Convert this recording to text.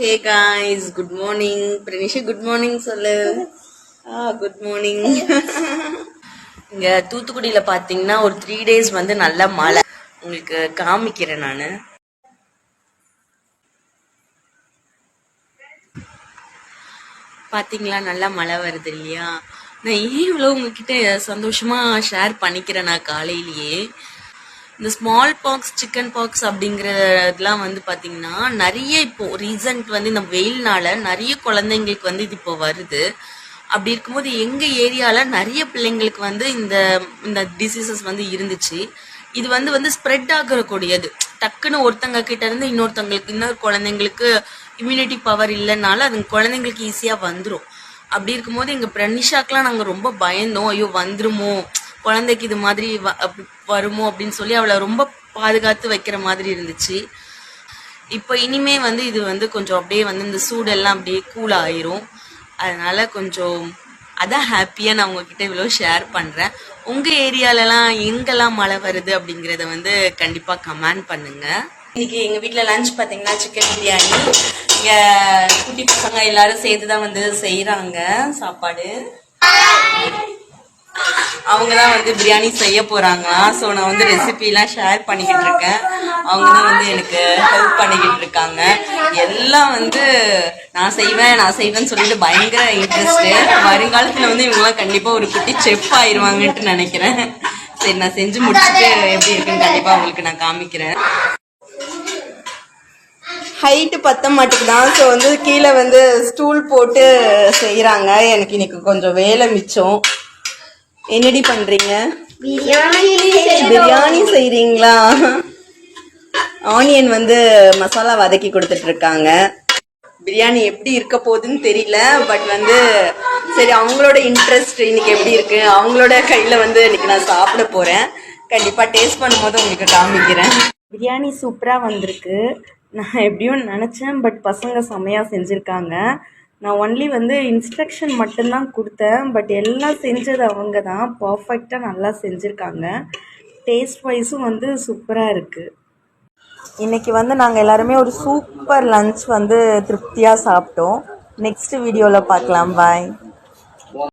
Hey guys, good morning. Pranisha, good morning சொல்லு. Good morning. இங்க தூத்துக்குடியில பாத்தீங்கன்னா ஒரு 3 days வந்து நல்ல மழை. உங்களுக்கு காமிக்கிறேன் நானு. பாத்தீங்களா நல்லா மழை வருது இல்லையா? நான் இவ்வளவு உங்ககிட்ட சந்தோஷமா ஷேர் பண்ணிக்கிறேன் நான் காலையிலேயே. இந்த ஸ்மால் பாக்ஸ் சிக்கன் பாக்ஸ் அப்படிங்கறதுலாம் வந்து பாத்தீங்கன்னா நிறைய இப்போ ரீசன்ட் வந்து இந்த வெயில்னால நிறைய குழந்தைங்களுக்கு வந்து இது இப்போ வருது. அப்படி இருக்கும்போது எங்க ஏரியால நிறைய பிள்ளைங்களுக்கு வந்து இந்த இந்த டிசீசஸ் வந்து இருந்துச்சு. இது வந்து ஸ்ப்ரெட் ஆகக்கூடியது. டக்குன்னு ஒருத்தங்க கிட்ட இருந்து இன்னொருத்தங்களுக்கு இன்னொரு குழந்தைங்களுக்கு இம்யூனிட்டி பவர் இல்லைனால அது குழந்தைங்களுக்கு ஈஸியா வந்துடும். அப்படி இருக்கும்போது எங்க பிரனிஷாக்கெல்லாம் நாங்க ரொம்ப பயந்தோம், ஐயோ வந்துருமோ குழந்தைக்கு இது மாதிரி வருமோ அப்படின்னு சொல்லி அவளை ரொம்ப பாதுகாத்து வைக்கிற மாதிரி இருந்துச்சு. இப்போ இனிமே வந்து இது வந்து கொஞ்சம் அப்படியே வந்து இந்த சூடெல்லாம் அப்படியே கூல் ஆயிரும். அதனால கொஞ்சம் அதான் ஹாப்பியா நான் உங்ககிட்ட இவ்வளவு ஷேர் பண்றேன். உங்க ஏரியாலலாம் எங்கெல்லாம் மழை வருது அப்படிங்கறத வந்து கண்டிப்பா கமெண்ட் பண்ணுங்க. இன்னைக்கு எங்க வீட்டுல லஞ்ச் பாத்தீங்கன்னா சிக்கன் பிரியாணி. இங்க குட்டி பசங்க எல்லாரும் சேர்த்துதான் வந்து செய்யறாங்க சாப்பாடு. அவங்கதான் வந்து பிரியாணி செய்ய போறாங்களா. ஸோ நான் வந்து ரெசிபிலாம் ஷேர் பண்ணிக்கிட்டு இருக்கேன். அவங்க தான் வந்து எனக்கு ஹெல்ப் பண்ணிக்கிட்டு இருக்காங்க. எல்லாம் வந்து நான் செய்வேன்னு சொல்லிட்டு பயங்கர இன்ட்ரெஸ்ட். வருங்காலத்துல வந்து இவங்கெல்லாம் கண்டிப்பா ஒரு குட்டி செஃப் ஆயிருவாங்கன்ட்டு நினைக்கிறேன். சரி நான் செஞ்சு முடிச்சுட்டு எப்படி இருக்குன்னு கண்டிப்பா உங்களுக்கு நான் காமிக்கிறேன். ஹைட்டு பத்த மாட்டேங்குதான். ஸோ வந்து கீழே வந்து ஸ்டூல் போட்டு செய்யறாங்க. எனக்கு இன்னைக்கு கொஞ்சம் வேலை மிச்சம். என்னடி பண்றீங்க? பிரியாணி செய்றீங்களா? ஆனியன் வந்து மசாலா வதக்கி கொடுத்துட்டு இருக்காங்க. பிரியாணி எப்படி இருக்க போகுதுன்னு தெரியல. பட் வந்து சரி அவங்களோட இன்ட்ரெஸ்ட் இன்னைக்கு எப்படி இருக்கு, அவங்களோட கையில வந்து இன்னைக்கு நான் சாப்பிட போறேன். கண்டிப்பா டேஸ்ட் பண்ணும்போது உங்களுக்கு காமிக்கிறேன். பிரியாணி சூப்பரா வந்திருக்கு. நான் எப்படியும் நினைச்சேன், பட் பசங்க செமையா செஞ்சிருக்காங்க. நான் ஒன்லி வந்து இன்ஸ்ட்ரக்ஷன் மட்டும்தான் கொடுத்தேன். பட் எல்லாம் செஞ்சது அவங்க தான் பர்ஃபெக்டாக நல்லா செஞ்சுருக்காங்க. டேஸ்ட் வைஸும் வந்து சூப்பராக இருக்குது. இன்றைக்கி வந்து நாங்கள் எல்லாருமே ஒரு சூப்பர் லன்ச் வந்து திருப்தியாக சாப்பிட்டோம். நெக்ஸ்ட் வீடியோவில் பார்க்கலாம். பாய்.